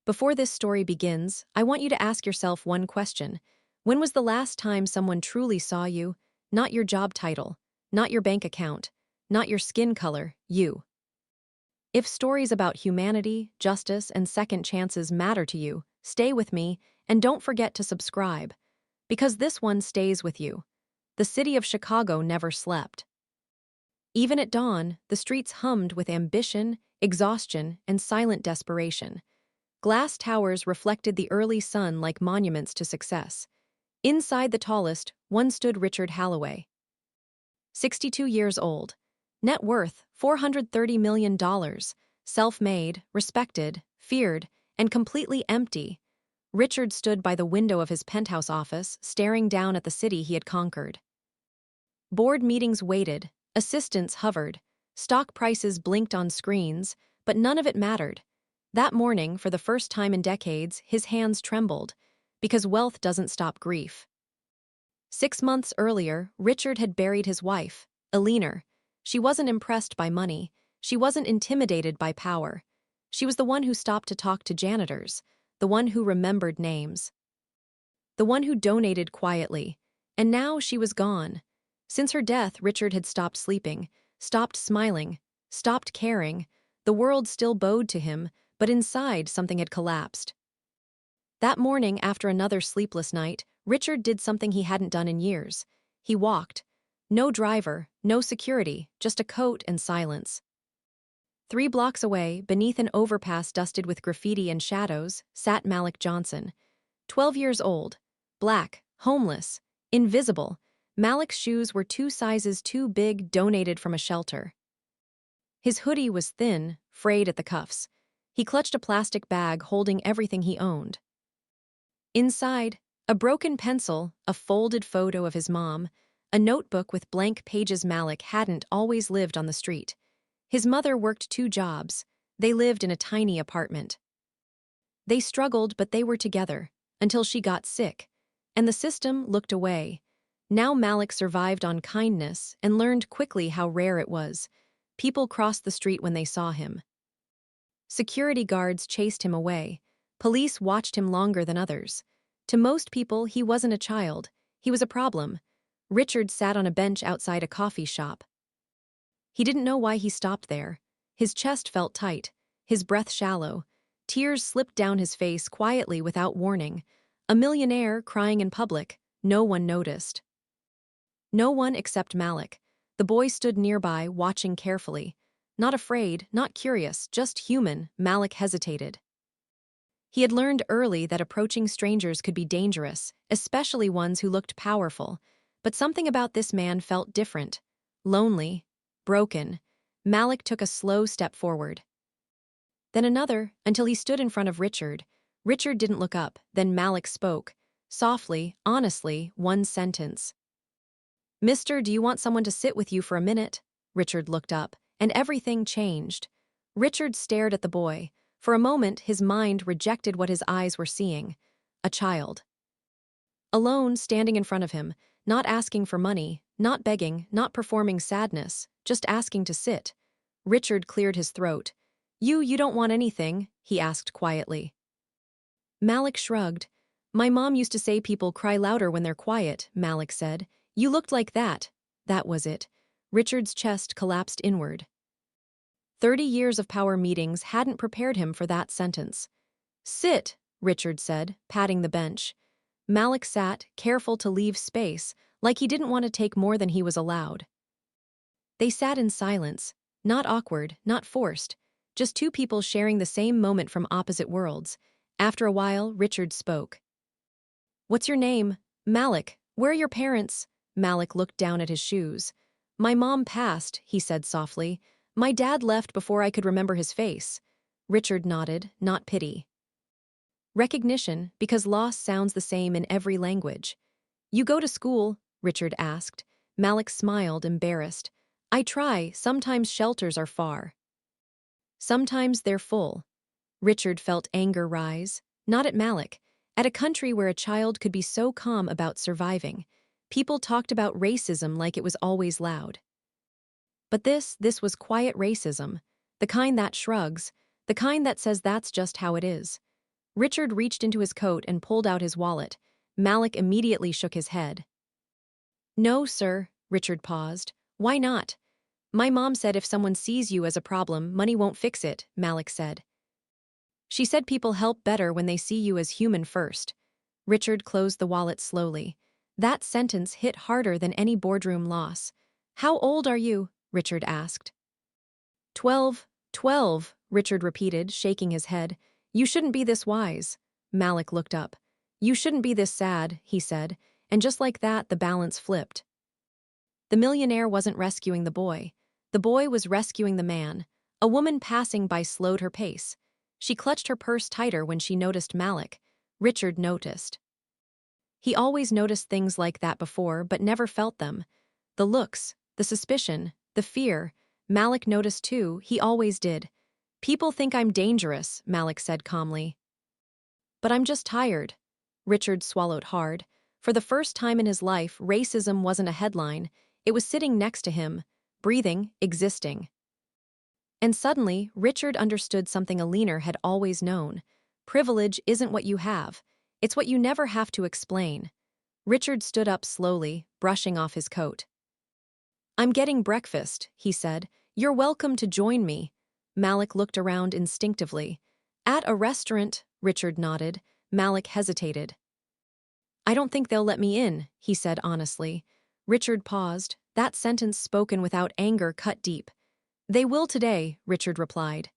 Before this story begins, I want you to ask yourself one question. When was the last time someone truly saw you? Not your job title, not your bank account, not your skin color, you. If stories about humanity, justice, and second chances matter to you, stay with me, and don't forget to subscribe. Because this one stays with you. The city of Chicago never slept. Even at dawn, the streets hummed with ambition, exhaustion, and silent desperation. Glass towers reflected the early sun like monuments to success. Inside the tallest, one stood Richard Halloway. 62 years old. Net worth, $430 million. Self-made, respected, feared, and completely empty. Richard stood by the window of his penthouse office, staring down at the city he had conquered. Board meetings waited, assistants hovered, stock prices blinked on screens, but none of it mattered. That morning, for the first time in decades, his hands trembled, because wealth doesn't stop grief. 6 months earlier, Richard had buried his wife, Eleanor. She wasn't impressed by money. She wasn't intimidated by power. She was the one who stopped to talk to janitors, the one who remembered names, the one who donated quietly. And now she was gone. Since her death, Richard had stopped sleeping, stopped smiling, stopped caring. The world still bowed to him, but inside something had collapsed. That morning, after another sleepless night, Richard did something he hadn't done in years. He walked. No driver, no security, just a coat and silence. 3 blocks away, beneath an overpass dusted with graffiti and shadows, sat Malik Johnson. 12 years old, black, homeless, invisible. Malik's shoes were 2 sizes too big, donated from a shelter. His hoodie was thin, frayed at the cuffs. He clutched a plastic bag holding everything he owned. Inside, a broken pencil, a folded photo of his mom, a notebook with blank pages. Malik hadn't always lived on the street. His mother worked 2 jobs. They lived in a tiny apartment. They struggled, but they were together, until she got sick, and the system looked away. Now Malik survived on kindness and learned quickly how rare it was. People crossed the street when they saw him. Security guards chased him away. Police watched him longer than others. To most people, he wasn't a child. He was a problem. Richard sat on a bench outside a coffee shop. He didn't know why he stopped there. His chest felt tight, his breath shallow. Tears slipped down his face quietly without warning. A millionaire crying in public. No one noticed. No one except Malik. The boy stood nearby, watching carefully. Not afraid, not curious, just human. Malik hesitated. He had learned early that approaching strangers could be dangerous, especially ones who looked powerful. But something about this man felt different. Lonely, broken. Malik took a slow step forward. Then another, until he stood in front of Richard. Richard didn't look up. Then Malik spoke. Softly, honestly, one sentence. "Mister, do you want someone to sit with you for a minute?" Richard looked up, and everything changed. Richard stared at the boy. For a moment, his mind rejected what his eyes were seeing. A child. Alone, standing in front of him, not asking for money, not begging, not performing sadness, just asking to sit. Richard cleared his throat. You don't want anything?" he asked quietly. Malik shrugged. "My mom used to say people cry louder when they're quiet," Malik said. "You looked like that." That was it. Richard's chest collapsed inward. 30 years of power meetings hadn't prepared him for that sentence. "Sit," Richard said, patting the bench. Malik sat, careful to leave space, like he didn't want to take more than he was allowed. They sat in silence, not awkward, not forced, just 2 people sharing the same moment from opposite worlds. After a while, Richard spoke. "What's your name?" "Malik. Where are your parents?" Malik looked down at his shoes. "My mom passed," he said softly. "My dad left before I could remember his face." Richard nodded, not pity. Recognition, because loss sounds the same in every language. "You go to school?" Richard asked. Malik smiled, embarrassed. "I try. Sometimes shelters are far. Sometimes they're full." Richard felt anger rise, not at Malik, at a country where a child could be so calm about surviving. People talked about racism like it was always loud. But this was quiet racism, the kind that shrugs, the kind that says that's just how it is. Richard reached into his coat and pulled out his wallet. Malik immediately shook his head. No, sir, Richard paused. Why not? My mom said if someone sees you as a problem, money won't fix it, Malik said. She said people help better when they see you as human first. Richard closed the wallet slowly. That sentence hit harder than any boardroom loss. How old are you? Richard asked. 12, 12, Richard repeated, shaking his head. You shouldn't be this wise. Malik looked up. You shouldn't be this sad, he said, and just like that the balance flipped. The millionaire wasn't rescuing the boy. The boy was rescuing the man. A woman passing by slowed her pace. She clutched her purse tighter when she noticed Malik. Richard noticed. He always noticed things like that before, but never felt them. The looks, the suspicion, the fear. Malik noticed too, he always did. People think I'm dangerous, Malik said calmly. But I'm just tired. Richard swallowed hard. For the first time in his life, racism wasn't a headline. It was sitting next to him, breathing, existing. And suddenly, Richard understood something Alina had always known. Privilege isn't what you have. It's what you never have to explain. Richard stood up slowly, brushing off his coat. I'm getting breakfast, he said. You're welcome to join me. Malik looked around instinctively. At a restaurant, Richard nodded. Malik hesitated. I don't think they'll let me in, he said honestly. Richard paused. That sentence spoken without anger cut deep. They will today, Richard replied.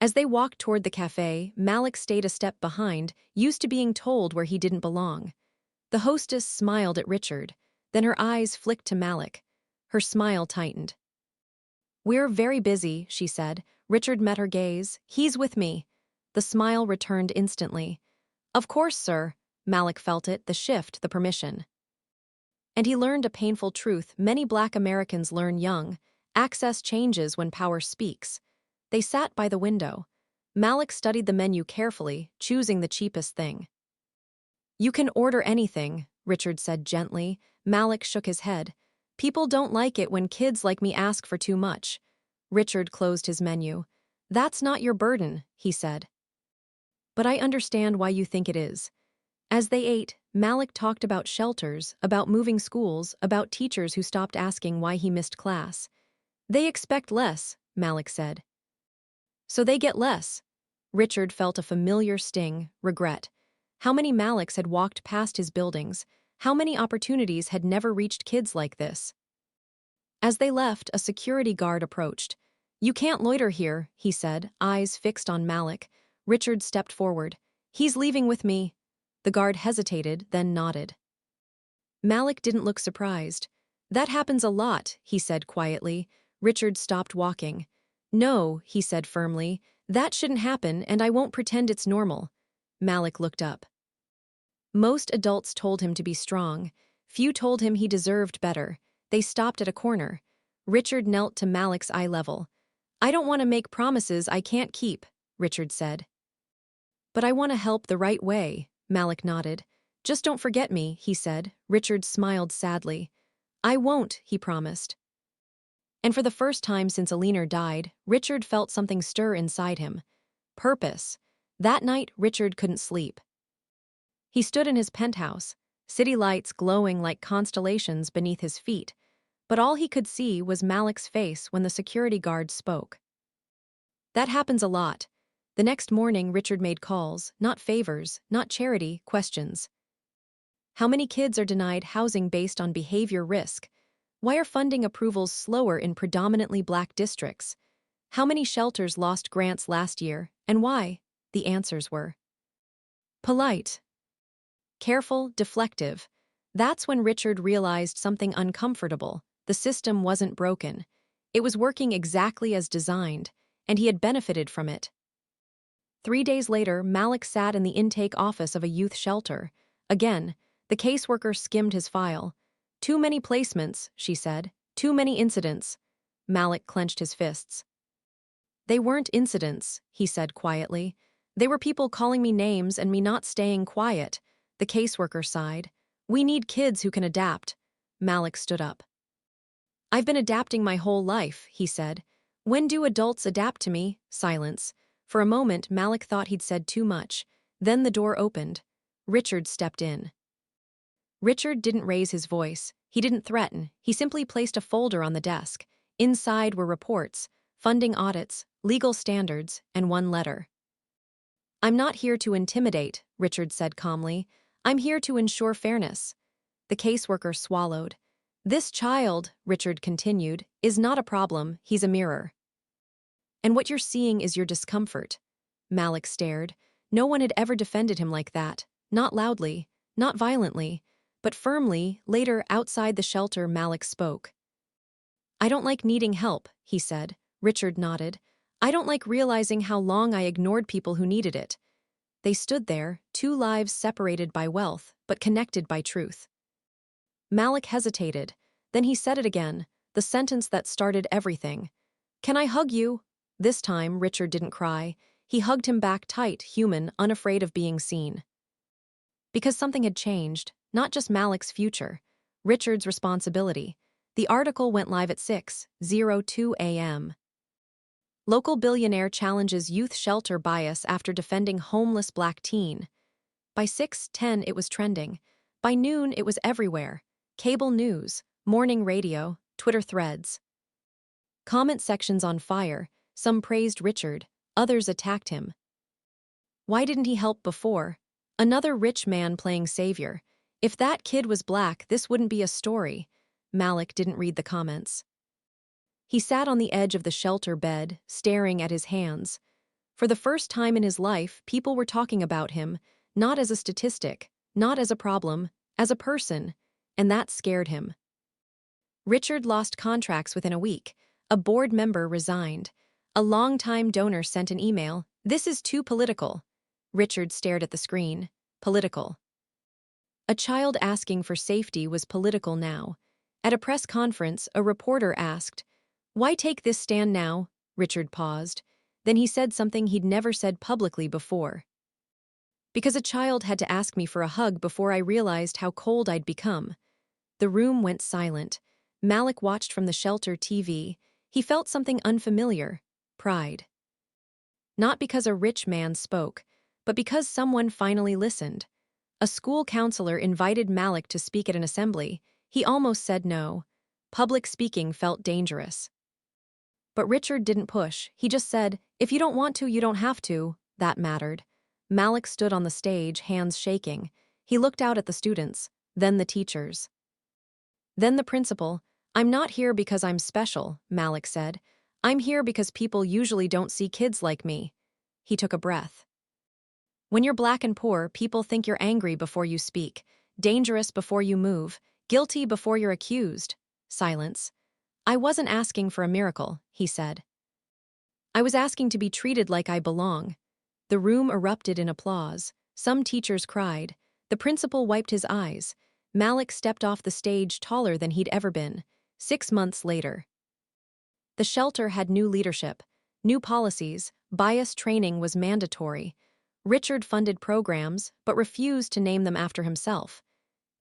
As they walked toward the cafe, Malik stayed a step behind, used to being told where he didn't belong. The hostess smiled at Richard. Then her eyes flicked to Malik. Her smile tightened. We're very busy, she said. Richard met her gaze. He's with me. The smile returned instantly. Of course, sir. Malik felt it, the shift, the permission. And he learned a painful truth many Black Americans learn young. Access changes when power speaks. They sat by the window. Malik studied the menu carefully, choosing the cheapest thing. You can order anything, Richard said gently. Malik shook his head. People don't like it when kids like me ask for too much. Richard closed his menu. That's not your burden, he said. But I understand why you think it is. As they ate, Malik talked about shelters, about moving schools, about teachers who stopped asking why he missed class. They expect less, Malik said. So they get less. Richard felt a familiar sting, regret. How many Maliks had walked past his buildings? How many opportunities had never reached kids like this? As they left, a security guard approached. You can't loiter here, he said, eyes fixed on Malik. Richard stepped forward. He's leaving with me. The guard hesitated, then nodded. Malik didn't look surprised. That happens a lot, he said quietly. Richard stopped walking. No, he said firmly. That shouldn't happen, and I won't pretend it's normal. Malik looked up. Most adults told him to be strong. Few told him he deserved better. They stopped at a corner. Richard knelt to Malik's eye level. I don't want to make promises I can't keep, Richard said. But I want to help the right way, Malik nodded. Just don't forget me, he said. Richard smiled sadly. I won't, he promised. And for the first time since Alina died, Richard felt something stir inside him. Purpose. That night, Richard couldn't sleep. He stood in his penthouse, city lights glowing like constellations beneath his feet, but all he could see was Malik's face when the security guard spoke. That happens a lot. The next morning, Richard made calls, not favors, not charity, questions. How many kids are denied housing based on behavior risk? Why are funding approvals slower in predominantly Black districts? How many shelters lost grants last year, and why? The answers were polite, careful, deflective. That's when Richard realized something uncomfortable. The system wasn't broken. It was working exactly as designed, and he had benefited from it. 3 days later, Malik sat in the intake office of a youth shelter. Again, the caseworker skimmed his file. Too many placements, she said. Too many incidents. Malik clenched his fists. They weren't incidents, he said quietly. They were people calling me names and me not staying quiet. The caseworker sighed. We need kids who can adapt. Malik stood up. I've been adapting my whole life, he said. When do adults adapt to me? Silence. For a moment, Malik thought he'd said too much. Then the door opened. Richard stepped in. Richard didn't raise his voice. He didn't threaten. He simply placed a folder on the desk. Inside were reports, funding audits, legal standards, and one letter. "I'm not here to intimidate," Richard said calmly. "I'm here to ensure fairness." The caseworker swallowed. "This child," Richard continued, "is not a problem, he's a mirror. And what you're seeing is your discomfort." Malik stared. No one had ever defended him like that. Not loudly, not violently, but firmly. Later, outside the shelter, Malik spoke. "I don't like needing help," he said. Richard nodded. "I don't like realizing how long I ignored people who needed it." They stood there, two lives separated by wealth, but connected by truth. Malik hesitated. Then he said it again, the sentence that started everything. "Can I hug you?" This time, Richard didn't cry. He hugged him back tight, human, unafraid of being seen. Because something had changed, not just Malik's future, Richard's responsibility. The article went live at 6:02 a.m. Local billionaire challenges youth shelter bias after defending homeless black teen. By 6:10 it was trending. By noon it was everywhere. Cable news, morning radio, Twitter threads. Comment sections on fire. Some praised Richard, others attacked him. Why didn't he help before? Another rich man playing savior. If that kid was black, this wouldn't be a story. Malik didn't read the comments. He sat on the edge of the shelter bed, staring at his hands. For the first time in his life, people were talking about him, not as a statistic, not as a problem, as a person, and that scared him. Richard lost contracts within a week. A board member resigned. A longtime donor sent an email. "This is too political." Richard stared at the screen. Political. A child asking for safety was political now. At a press conference, a reporter asked, "Why take this stand now?" Richard paused. Then he said something he'd never said publicly before. "Because a child had to ask me for a hug before I realized how cold I'd become." The room went silent. Malik watched from the shelter TV. He felt something unfamiliar. Pride. Not because a rich man spoke, but because someone finally listened. A school counselor invited Malik to speak at an assembly. He almost said no. Public speaking felt dangerous. But Richard didn't push. He just said, "If you don't want to, you don't have to." That mattered. Malik stood on the stage, hands shaking. He looked out at the students, then the teachers. Then the principal. "I'm not here because I'm special," Malik said. "I'm here because people usually don't see kids like me." He took a breath. When you're black and poor, people think you're angry before you speak, dangerous before you move, guilty before you're accused. Silence. "I wasn't asking for a miracle," he said. "I was asking to be treated like I belong." The room erupted in applause. Some teachers cried. The principal wiped his eyes. Malik stepped off the stage taller than he'd ever been. 6 months later. The shelter had new leadership, new policies, bias training was mandatory. Richard funded programs, but refused to name them after himself.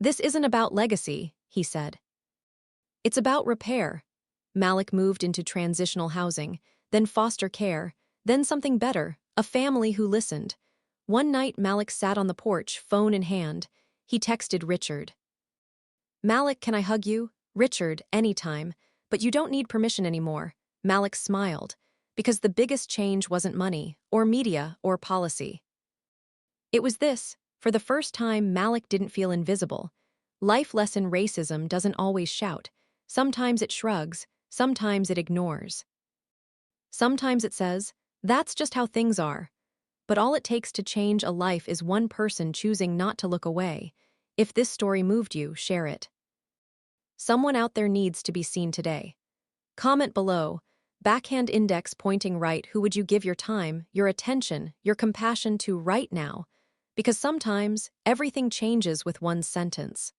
"This isn't about legacy," he said. "It's about repair." Malik moved into transitional housing, then foster care, then something better, a family who listened. One night Malik sat on the porch, phone in hand. He texted Richard. "Malik, can I hug you?" "Richard, anytime. But you don't need permission anymore." Malik smiled, because the biggest change wasn't money, or media, or policy. It was this. For the first time, Malik didn't feel invisible. Life lesson: racism doesn't always shout. Sometimes it shrugs, sometimes it ignores. Sometimes it says, "That's just how things are." But all it takes to change a life is one person choosing not to look away. If this story moved you, share it. Someone out there needs to be seen today. Comment below. Backhand index pointing right. Who would you give your time, your attention, your compassion to right now? Because sometimes everything changes with one sentence.